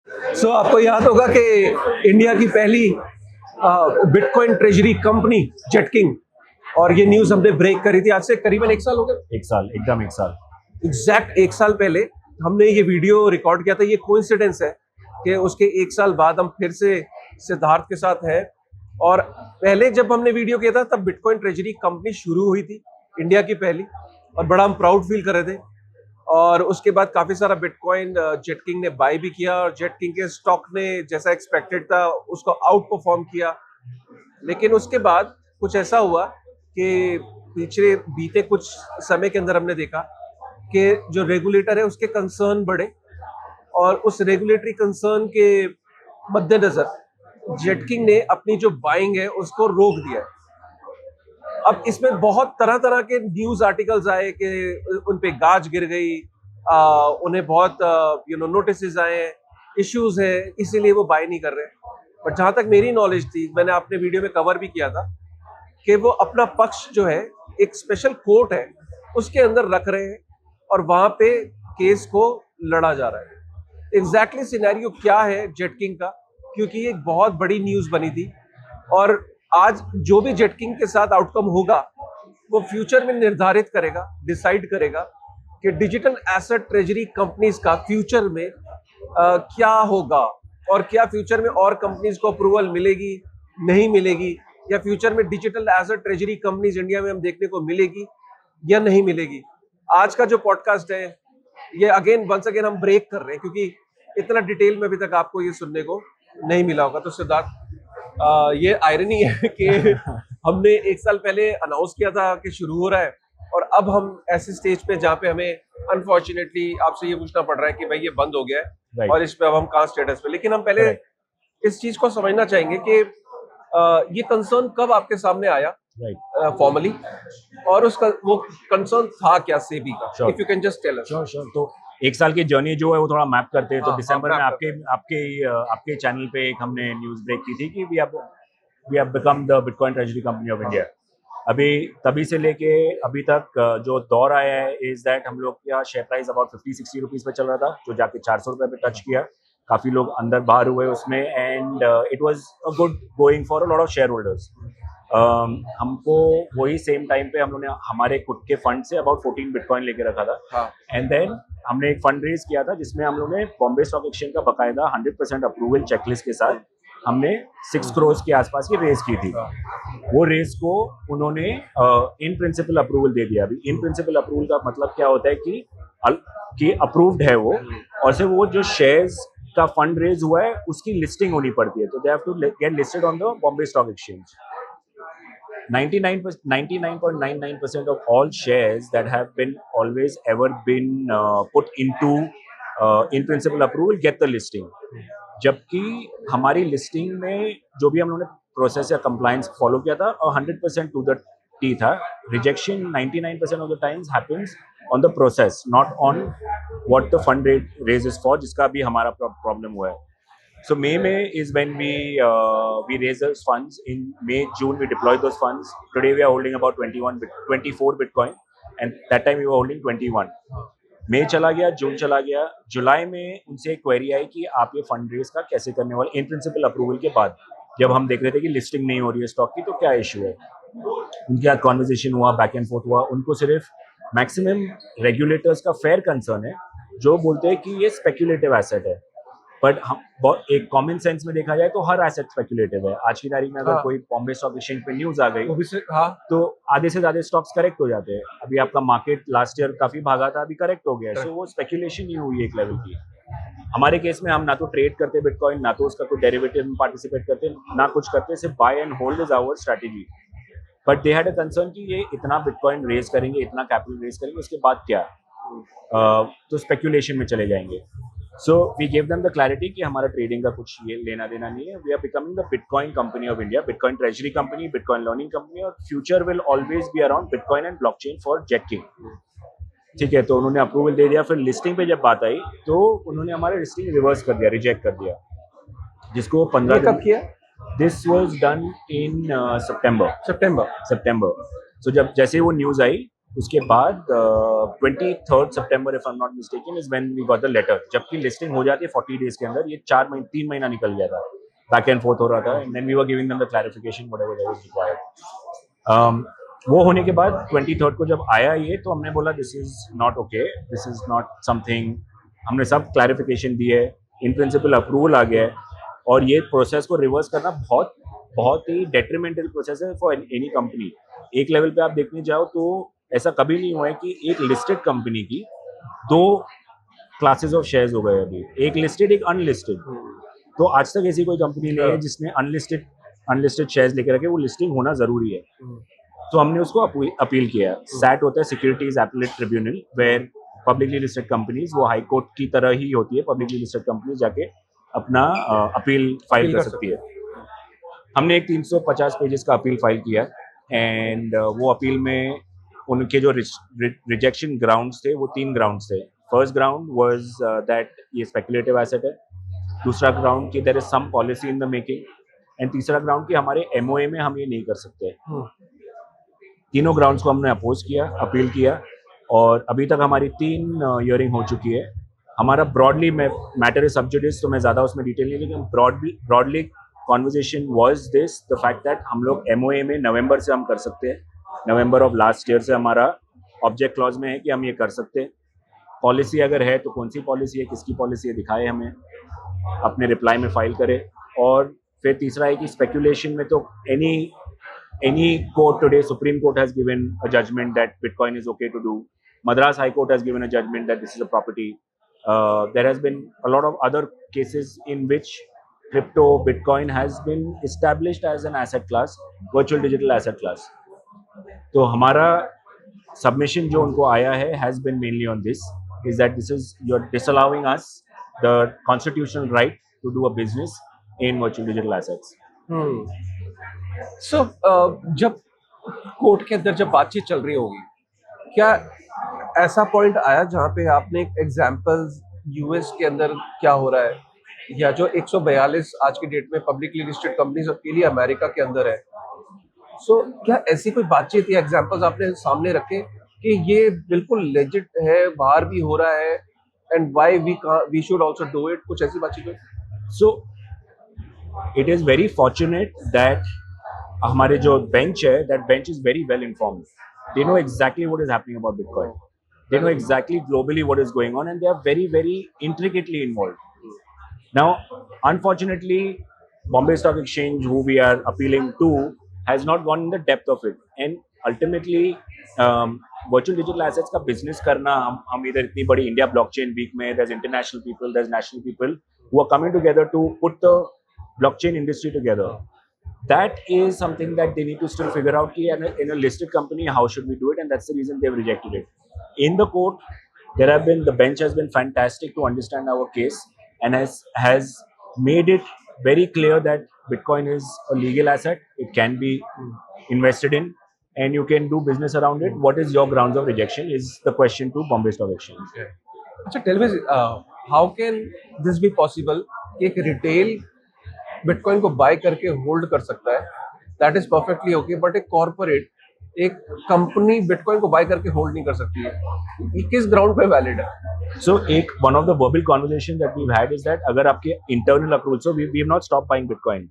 आपको याद होगा कि इंडिया की पहली बिटकॉइन ट्रेजरी कंपनी जेटकिंग, और ये न्यूज हमने ब्रेक करी थी आज से करीबन 1 साल हो गया। 1 साल, एकदम 1 साल, एग्जैक्ट 1 साल पहले हमने ये वीडियो रिकॉर्ड किया था। ये कोइंसिडेंस है कि उसके 1 साल बाद हम फिर से सिद्धार्थ के साथ हैं। और पहले जब हमने वीडियो किया था तब बिटकॉइन ट्रेजरी कंपनी शुरू हुई थी, इंडिया की पहली, और बड़ा हम प्राउड फील कर रहे थे। और उसके बाद काफी सारा बिटकॉइन जेटकिंग ने बाय भी किया, और जेटकिंग के स्टॉक ने जैसा एक्सपेक्टेड था उसको आउट परफॉर्म किया। लेकिन उसके बाद कुछ ऐसा हुआ कि पिछले बीते कुछ समय के अंदर हमने देखा कि जो रेगुलेटर है उसके कंसर्न बढ़े, और उस रेगुलेटरी कंसर्न के मद्देनजर जेटकिंग ने अपनी जो बाइंग है उसको रोक दिया है। अब इसमें बहुत तरह तरह के न्यूज आर्टिकल्स आए कि उन पे गाज गिर गई, उन्हें बहुत नोटिस आए हैं, इश्यूज है, इसीलिए वो बाय नहीं कर रहे। बट जहां तक मेरी नॉलेज थी, मैंने अपने वीडियो में कवर भी किया था कि वो अपना पक्ष जो है एक स्पेशल कोर्ट है उसके अंदर रख रहे हैं, और वहां पे केस को लड़ा जा रहा है। एग्जैक्टली सिनेरियो क्या है जेटकिंग का, क्योंकि ये एक बहुत बड़ी न्यूज बनी थी। और आज जो भी जेटकिंग के साथ आउटकम होगा वो फ्यूचर में निर्धारित करेगा, डिसाइड करेगा कि डिजिटल एसेट ट्रेजरी कंपनीज का फ्यूचर में क्या होगा, और क्या फ्यूचर में और कंपनीज को अप्रूवल मिलेगी, नहीं मिलेगी, या फ्यूचर में digital asset treasury companies India में हम देखने को मिलेगी या नहीं मिलेगी। आज का जो पॉडकास्ट है ये वंस अगेन हम ब्रेक कर रहे हैं, क्योंकि इतना डिटेल में अभी तक आपको ये सुनने को नहीं मिला होगा। तो सिद्धार्थ, ये आयरनी है कि हमने 1 साल पहले अनाउंस किया था कि शुरू हो रहा है, और अब हम ऐसे स्टेज पे जहाँ पे हमें अनफॉर्चुनेटली आपसे ये पूछना पड़ रहा है कि भाई ये बंद हो गया है, Right. और इस पे अब हम कहाँ स्टेटस पे। लेकिन हम पहले इस चीज को समझना चाहेंगे कि ये कंसर्न कब आपके सामने आया फॉर्मली, और उसका वो कंसर्न था क्या सेबी का, if you can just tell us. Sure. तो 1 साल की जर्नी जो है वो थोड़ा मैप करते हैं। तो हाँ, दिसंबर में map आपके आपके आपके चैनल पे एक हमने न्यूज ब्रेक की थी कि we have become the bitcoin treasury company of India. अभी तभी से लेके अभी तक जो दौर आया है इज दैट हम लोग का शेयर प्राइस अबाउट 50-60 रुपीज पे चल रहा था, जो जाके 400 रुपए पे टच किया। काफी लोग अंदर बाहर हुए उसमें, and it was a good going for a lot of share holders. हमको वही सेम टाइम पे हम लोग ने हमारे खुद के फंड से अबाउट 14 बिटकॉइन लेके रखा था। एंड देन हमने एक फंड रेज किया था जिसमें हम लोग ने बॉम्बे स्टॉक एक्सचेंज का बकायदा 100% अप्रूवल चेकलिस्ट के साथ हमने 6 करोड़ के आसपास की रेज की थी। वो रेज को उन्होंने इन प्रिंसिपल अप्रूवल दे दिया। अभी इन प्रिंसिपल अप्रूवल का मतलब क्या होता है कि अप्रूव्ड है वो, और सिर्फ वो जो शेयर्स का फंड रेज हुआ है उसकी लिस्टिंग होनी पड़ती है। तो they have to get listed on the Bombay stock exchange. 99.99% of all shares that have been always ever been put into in principle approval get the listing। जबकि हमारी लिस्टिंग में जो भी हम लोगों ने प्रोसेस या कंप्लायंस फॉलो किया था और 100% टू द टी था। Rejection 99% of the times happens on the process, not on what the fund raise is for, जिसका भी हमारा प्रॉब्लम हुआ है। So May is when we raise those funds. In May, June we deployed those funds. Today we are holding about 24 Bitcoin, and that time we were holding 21. मई चला गया, जून चला गया, जुलाई में उनसे एक क्वेरी आई कि आप ये फंड रेज का कैसे करने वाले। इन प्रिंसिपल अप्रूवल के बाद जब हम देख रहे थे कि लिस्टिंग नहीं हो रही है स्टॉक की, तो क्या इशू है, उनके साथ कॉन्वर्जेशन हुआ, बैक एंड फोर्थ हुआ। उनको सिर्फ मैक्सिमम रेगुलेटर्स का फेयर कंसर्न है जो बोलते हैं कि ये स्पेक्यूलेटिव एसेट है। बट हम एक कॉमन सेंस में देखा जाए तो हर एसेट स्पेक्यूलेटिव है। आज की तारीख में अगर कोई बॉम्बे स्टॉक एक्सचेंज पे न्यूज आ गई तो आधे से ज्यादा स्टॉक्स करेक्ट हो जाते हैं। अभी आपका मार्केट लास्ट ईयर काफी भागा था, अभी करेक्ट हो गया। सो वो स्पेक्यूलेशन ही हुई एक लेवल की। हमारे केस में हम ना तो ट्रेड करते बिटकॉइन, ना तो उसका कोई डेरिवेटिव में पार्टिसिपेट करते, ना कुछ करते, सिर्फ buy and hold is our strategy. But they had a concern कि ये इतना बिटकॉइन रेज करेंगे, इतना कैपिटल रेज करेंगे, उसके बाद क्या, तो स्पेक्यूलेशन में चले जाएंगे। So we gave them the clarity कि हमारा ट्रेडिंग का कुछ ये लेना देना नहीं है। We are becoming the Bitcoin company of India, Bitcoin treasury company, Bitcoin learning company, और future will always be around Bitcoin and blockchain for JetKing। ठीक है, तो उन्होंने अप्रूवल दे दिया। फिर लिस्टिंग पे जब बात आई तो उन्होंने हमारा लिस्टिंग रिवर्स कर दिया, रिजेक्ट कर दिया, जिसको 15 कब किया? दिस वाज डन इन सितंबर। सो जब जैसे वो न्यूज आई उसके बाद 23rd September if I'm not mistaken is when we got the letter. जबकि लिस्टिंग हो जाती है 40 days के अंदर, ये 3 महीना निकल गया था, बैक एंड फोर्थ हो रहा था, and then we were giving them the clarification whatever that was required. वो होने के बाद 23rd को जब आया ये, तो हमने बोला this is not okay, this is not something, हमने सब क्लैरिफिकेशन दी है, इन प्रिंसिपल अप्रूवल आ गया है, और ये प्रोसेस को रिवर्स करना बहुत बहुत ही डेट्रीमेंटल प्रोसेस है फॉर एनी कंपनी. एक लेवल पे आप देखने जाओ तो ऐसा कभी नहीं हुआ है कि एक लिस्टेड कंपनी की 2 क्लासेस ऑफ शेयर्स हो गए अभी, एक लिस्टेड एक अनलिस्टेड. तो आज तक ऐसी कोई कंपनी नहीं है जिसने अनलिस्टेड शेयर्स लेके रखे, वो लिस्टिंग होना जरूरी है. तो हमने उसको अपील किया. सैट होता है securities appellate tribunal, where publicly listed companies, वो हाई कोर्ट की तरह ही होती है, पब्लिकली लिस्टेड कंपनीज जाके अपना अपील फाइल कर सकती है. हमने एक 350 पेजेस का अपील फाइल किया, एंड वो अपील में उनके जो रिजेक्शन ग्राउंड्स थे वो 3 ग्राउंड्स थे. फर्स्ट ग्राउंड वाज दैट ये स्पेकुलेटिव एसेट है, दूसरा ग्राउंड कि there is some policy in the making, and तीसरा ग्राउंड कि हमारे एमओए में हम ये नहीं कर सकते. तीनों ग्राउंड्स को हमने अपोज किया, अपील किया, और अभी तक हमारी 3 हियरिंग हो चुकी है. हमारा ब्रॉडली मैटर इज सब जुडिस, तो मैं ज़्यादा उसमें डिटेल नहीं, लेकिन broadly conversation was this, the fact that हम लोग एमओए में नवंबर से हम कर सकते हैं, नवंबर ऑफ लास्ट ईयर से हमारा ऑब्जेक्ट क्लॉज में है कि हम ये कर सकते हैं. पॉलिसी अगर है तो कौन सी पॉलिसी है, किसकी पॉलिसी है, दिखाए हमें, अपने रिप्लाई में फाइल करें. और फिर तीसरा है कि स्पेकुलेशन में तो any court today, Supreme Court has given a judgment that Bitcoin is okay to do. Madras High Court has given a judgment that this is a property. There has been a lot of other cases in which crypto, Bitcoin has been established as an asset class, virtual digital asset class. तो हमारा submission जो उनको आया है has been mainly on this, is that this is you're disallowing us the constitutional right to do a business in virtual digital assets. सो जब court के अंदर जब बातचीत चल रही होगी, क्या ऐसा पॉइंट आया जहाँ पे आपने एग्जांपल्स यूएस के अंदर क्या हो रहा है, या जो 142 आज की डेट में पब्लिकली लिस्टेड कंपनीज के लिए अमेरिका के अंदर है, सो क्या ऐसी कोई बातचीत या एग्जांपल्स आपने सामने रखे कि ये बिल्कुल लेजिट है, बाहर भी हो रहा है, and why we should also do it, कुछ ऐसी बातचीत हुई? So it is very fortunate that हमारे जो बेंच है, that bench is very well informed. They know exactly what is happening about Bitcoin. They know exactly globally what is going on, and they are very, very intricately involved. Now, unfortunately, Bombay Stock Exchange, who we are appealing to, has not gone in the depth of it. And ultimately, virtual digital assets का business करना, हम इधर इतनी बड़ी India blockchain week में, there's international people, there's national people who are coming together to put the blockchain industry together. That is something that they need to still figure out. In a listed company, how should we do it? And that's the reason they've rejected it. In the court, the bench has been fantastic to understand our case, and has made it very clear that Bitcoin is a legal asset. It can be invested in, and you can do business around it. What is your grounds of rejection is the question to Bombay Stock Exchange. Okay. अच्छा, tell me, how can this be possible कि एक retail bitcoin को bye करके hold कर सकता है, that is perfectly okay, but एक corporate, एक कंपनी बिटकॉइन को बाय करके होल्ड नहीं कर सकती है, ये किस ग्राउंड पे वैलिड है? So one of the verbal conversation that we've had is that अगर आपके internal accrual, so we have not stopped buying Bitcoin.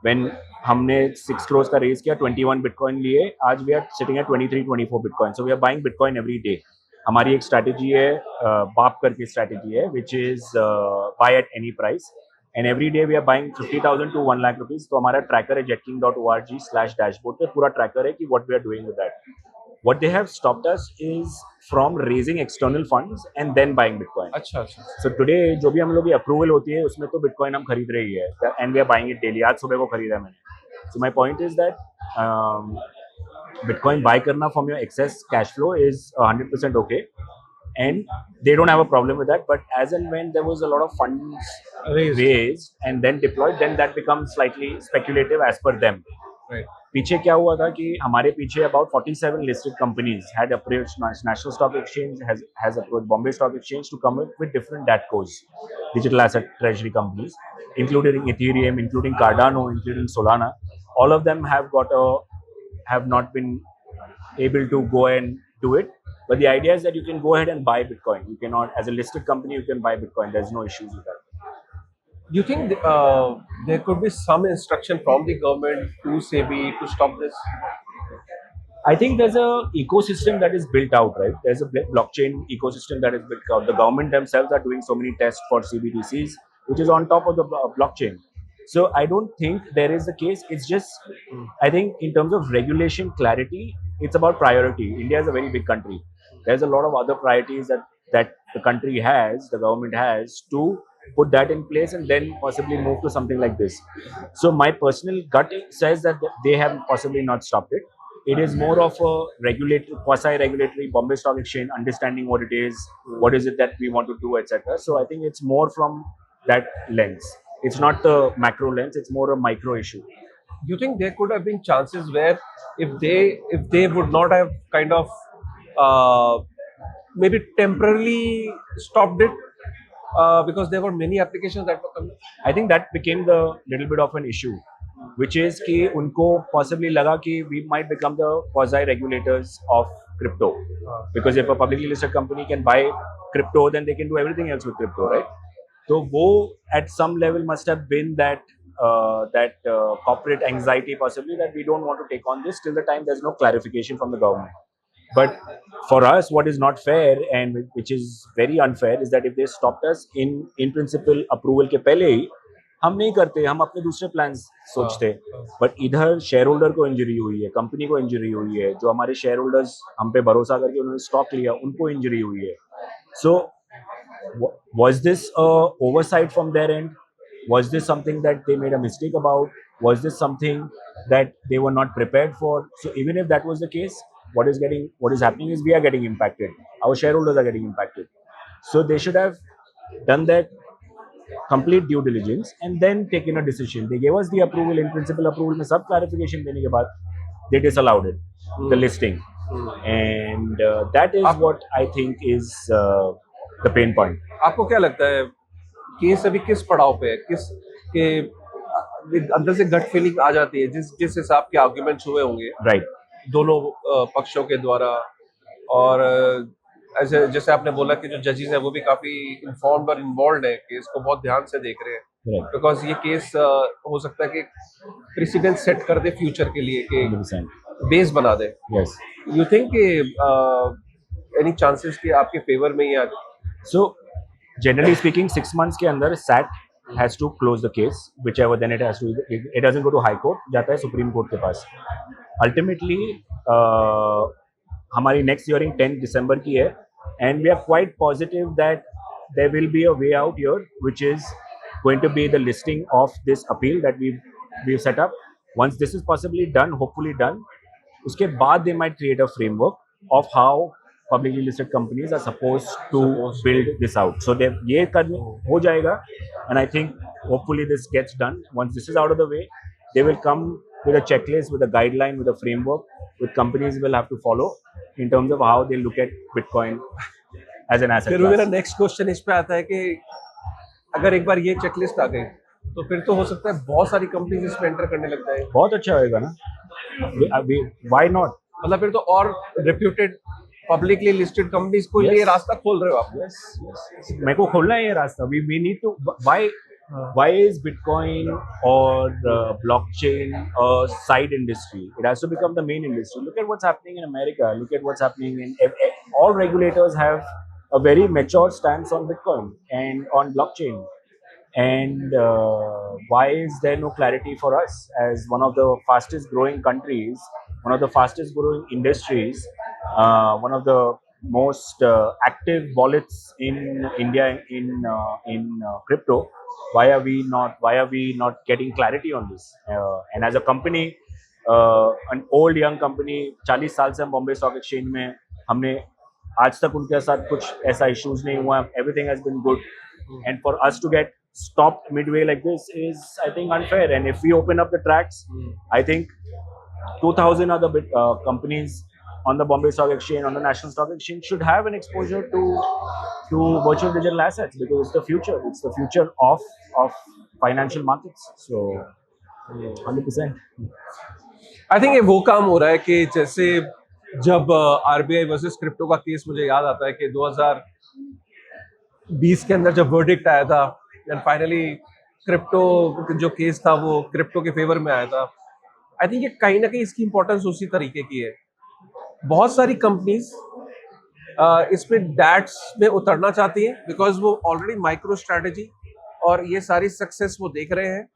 When हमने 6 crores का रेज किया, 21 Bitcoin लिए, आज we are sitting at 23-24 Bitcoin. So we are buying Bitcoin every day. हमारी एक strategy है, बाप करके स्ट्रैटेजी है, which is buy at any price. And every day we are buying 50,000 to 1 lakh rupees. तो हमारा ट्रैकर है jetkins.org/dashboard पे पूरा ट्रैकर है कि what we are doing with that. What they have stopped us is from raising external funds and then buying Bitcoin. अच्छा. So today जो भी हम लोग ये अप्रूवल होती है उसमें तो Bitcoin हम खरीद रही है, and we are buying it daily. आज सुबह को खरीदा मैंने. So my point is that Bitcoin buy करना from your excess cash flow is 100% okay. And they don't have a problem with that, but as and when there was a lot of funds raised and then deployed, then that becomes slightly speculative as per them. Right. पीछे क्या हुआ था कि हमारे पीछे about 47 listed companies had approached National Stock Exchange, has approached Bombay Stock Exchange to come up with different DATCOs, digital asset treasury companies, including Ethereum, including Cardano, including Solana. All of them have not been able to go and do it. But the idea is that you can go ahead and buy Bitcoin. You cannot, as a listed company, you can buy Bitcoin. There's no issues with that. Do you think there could be some instruction from the government to SEBI to stop this? I think there's a ecosystem that is built out, right? There's a blockchain ecosystem that is built out. The government themselves are doing so many tests for CBDCs, which is on top of the blockchain. So I don't think there is the case. It's just, I think in terms of regulation clarity, it's about priority. India is a very big country. There's a lot of other priorities that the country has, the government has to put that in place and then possibly move to something like this. So my personal gut says that they have possibly not stopped it. It is more of a regulatory, quasi-regulatory Bombay Stock Exchange understanding what it is, what is it that we want to do, etc. So I think it's more from that lens. It's not the macro lens; it's more a micro issue. Do you think there could have been chances where if they would not have kind of maybe temporarily stopped it because there were many applications that were coming? I think that became the little bit of an issue, which is कि उनको possibly लगा कि we might become the quasi regulators of crypto, because if a publicly listed company can buy crypto, then they can do everything else with crypto, right? So वो at some level must have been that corporate anxiety possibly, that we don't want to take on this till the time there's no clarification from the government. But for us, what is not fair and which is very unfair is that if they stopped us in principle approval के पहले ही, हम नहीं करते, हम अपने दूसरे plans सोचते. But इधर शेयर होल्डर को इंजरी हुई है, कंपनी को इंजरी हुई है, जो हमारे शेयर होल्डर्स हम पे भरोसा करके उन्होंने स्टॉक लिया, उनको इंजरी हुई है. सो was this a oversight from their end? Was this something that they made a mistake about? Was this something that they were not prepared for? So even if that was the case, what is happening is we are getting impacted. Our shareholders are getting impacted. So they should have done that complete due diligence and then taken a decision. They gave us the approval, in principle approval में सब clarification देने के बाद they disallowed it, the listing. And that is what I think is the pain point. आपको क्या लगता है case अभी किस पड़ाव पे है, किस के अंदर से गट फीलिंग आ जाती है जिस हिसाब के आर्गुमेंट्स हुए होंगे राइट दोनों पक्षों के द्वारा, और ऐसे जैसे आपने बोला कि जो जजेस हैं वो भी काफी इन्फॉर्म्ड और इन्वॉल्व है, केस को बहुत ध्यान से देख रहे हैं, बिकॉज ये केस हो सकता है कि प्रेसिडेंट सेट कर दे फ्यूचर के लिए, कि बेस बना दे. यू थिंक एनी चांसेस कि आपके फेवर में ही आ जाए? So generally speaking, 6 months के अंदर SAT has to close the case, whichever, then it has to, it doesn't go to high court, जाता है सुप्रीम कोर्ट के पास. Ultimately हमारी next hearing 10 December की है, and we are quite positive that there will be a way out here, which is going to be the listing of this appeal that we've set up. Once this is possibly done, hopefully done, उसके बाद they might create a framework of how publicly listed companies are supposed to build this out. So they ये हो जाएगा, and I think hopefully this gets done. Once this is out of the way, they will come with a checklist, with a guideline, with a framework, with companies will have to follow in terms of how they look at Bitcoin as an asset class. फिर मेरा next question इस पे आता है कि अगर एक बार ये चेकलिस्ट आ गई तो फिर तो हो सकता है बहुत सारी कंपनीज इसमें एंटर करने लग जाए. बहुत अच्छा होएगा ना. Why not? मतलब फिर तो और रेप्यूटेड पब्लिकली लिस्टेड कंपनीज को ये रास्ता खोल रहे हो आप. yes. मेरे को खोलना है ये रास्ता. We need to. Why is Bitcoin or blockchain a side industry? It has to become the main industry. Look at what's happening in America. Look at what's happening in all regulators have a very mature stance on Bitcoin and on blockchain. And why is there no clarity for us as one of the fastest growing countries, one of the fastest growing industries, one of the most active wallets in India in crypto? Why are we not getting clarity on this? And as a company, an old young company, 40 साल से हम Bombay stock exchange में, हमने आज तक उनके साथ कुछ ऐसा इश्यूज नहीं हुआ. Everything has been good. And for us to get stopped midway like this is, I think, unfair. And if we open up the tracks, I think 2,000 other companies on the Bombay Stock Exchange, on the National Stock Exchange, should have an exposure to virtual digital assets, because it's the future. It's the future of financial markets. So 100%. I think ये वो काम हो रहा है कि जैसे जब RBI versus crypto का केस मुझे याद आता है कि 2020 के अंदर जब वर्डिक्ट आया था एंड फाइनली क्रिप्टो जो केस था वो क्रिप्टो के फेवर में आया था। आई थिंक ये कहीं ना कहीं इसकी इंपॉर्टेंस उसी तरीके की है। बहुत सारी कंपनीज इसमें डैट्स में उतरना चाहती हैं बिकॉज वो ऑलरेडी माइक्रो स्ट्रैटेजी और ये सारी सक्सेस वो देख रहे हैं,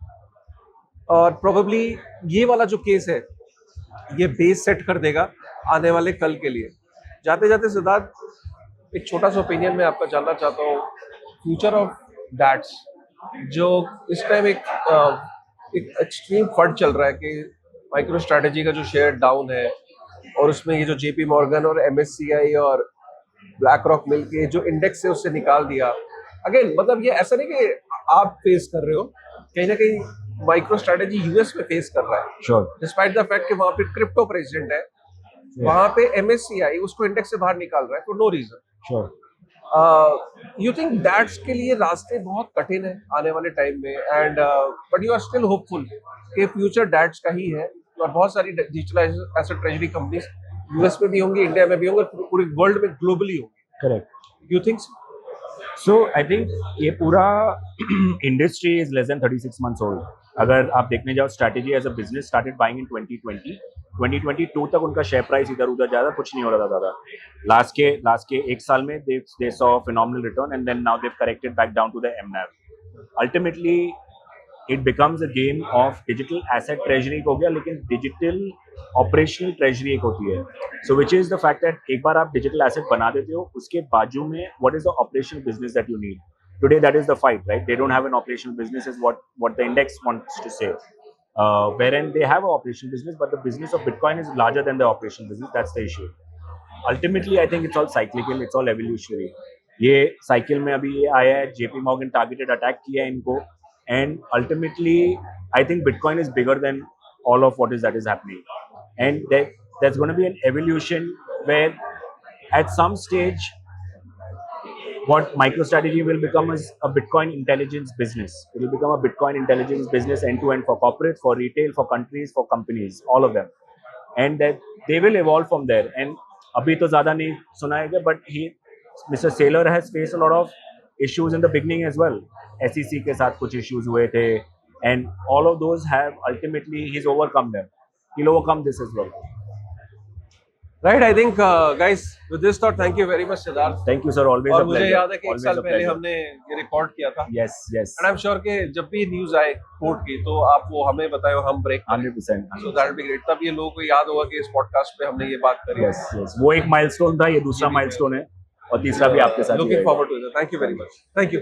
और प्रोबेबली ये वाला जो केस है ये बेस सेट कर देगा आने वाले कल के लिए। जाते जाते सिद्धार्थ, एक छोटा सा ओपिनियन मैं आपका जानना चाहता हूँ, फ्यूचर ऑफ डैट्स जो इस टाइम एक एक्सट्रीम फंड चल रहा है कि माइक्रो स्ट्रैटेजी का जो शेयर डाउन है और उसमें ये जो जेपी मॉर्गन और एमएससीआई और ब्लैक रॉक मिलके जो इंडेक्स है उससे निकाल दिया। अगेन मतलब ये ऐसा नहीं कि आप फेस कर रहे हो, कहीं ना कहीं माइक्रो स्ट्रैटेजी यूएस में फेस कर रहा है, श्योर, डिस्पाइट द फैक्ट कि वहां पे क्रिप्टो प्रेसिडेंट है, वहां पे एमएससीआई उसको इंडेक्स से बाहर निकाल रहा है for no reason. Sure. You think that's के लिए रास्ते बहुत कठिन है आने वाले टाइम में, and but you are still hopeful कि फ्यूचर डैट्स का ही है, और बहुत सारी digital asset treasury companies US में भी होंगी, इंडिया में भी होंगे, पूरे वर्ल्ड में ग्लोबली होंगी। Correct. You think so I think ये पूरा industry is less than 36 months old. अगर आप देखने जाओ, strategy as a business started buying in 2022 तक उनका शेयर प्राइस इधर उधर ज्यादा कुछ नहीं हो रहा था ज़्यादा। लास्ट के एक साल में they saw phenomenal return and then now they corrected back down to the एमनैव। Ultimately it becomes a game of digital asset treasury हो गया, लेकिन डिजिटल ऑपरेशनल ट्रेजरी एक होती है। So which is the fact that एक बार आप डिजिटल एसेट बना देते हो, उसके बाजू में what is the operational business that you need today, that is the fight, right? They don't have an operational business is what the index wants to say, wherein they have an operational business, but the business of Bitcoin is larger than the operational business. That's the issue. Ultimately, I think it's all cyclical, it's all evolutionary. ये cycle में अभी ये आया है, JP Morgan targeted attack किया है इनको, and ultimately, I think Bitcoin is bigger than all of what is that is happening, and there's going to be an evolution where, at some stage, what MicroStrategy will become is a Bitcoin intelligence business. It will become a Bitcoin intelligence business end-to-end for corporate, for retail, for countries, for companies, all of them. And that they will evolve from there. And abhi to zyada nahi sunayega, but Mr. Saylor has faced a lot of issues in the beginning as well. SEC ke saath kuch issues hue the, and all of those have ultimately he's overcome them. He'll overcome this as well. Right? I think guys, with this thought, thank you very much Siddharth. Thank you sir, always और अ मुझे pleasure. याद है कि एक साल पहले हमने ये रिकॉर्ड किया था। Yes yes. And I am sure कि जब भी न्यूज आए कोर्ट की तो आप वो हमें बताओ, हम break 100%। So that be great. तब ये लोगों को याद होगा कि इस पॉडकास्ट पे हमने ये बात करी। यस यस, वो एक माइलस्टोन था, ये दूसरा माइलस्टोन है, और तीसरा भी आपके साथ। Looking forward to it. Thank you very much. Thank you.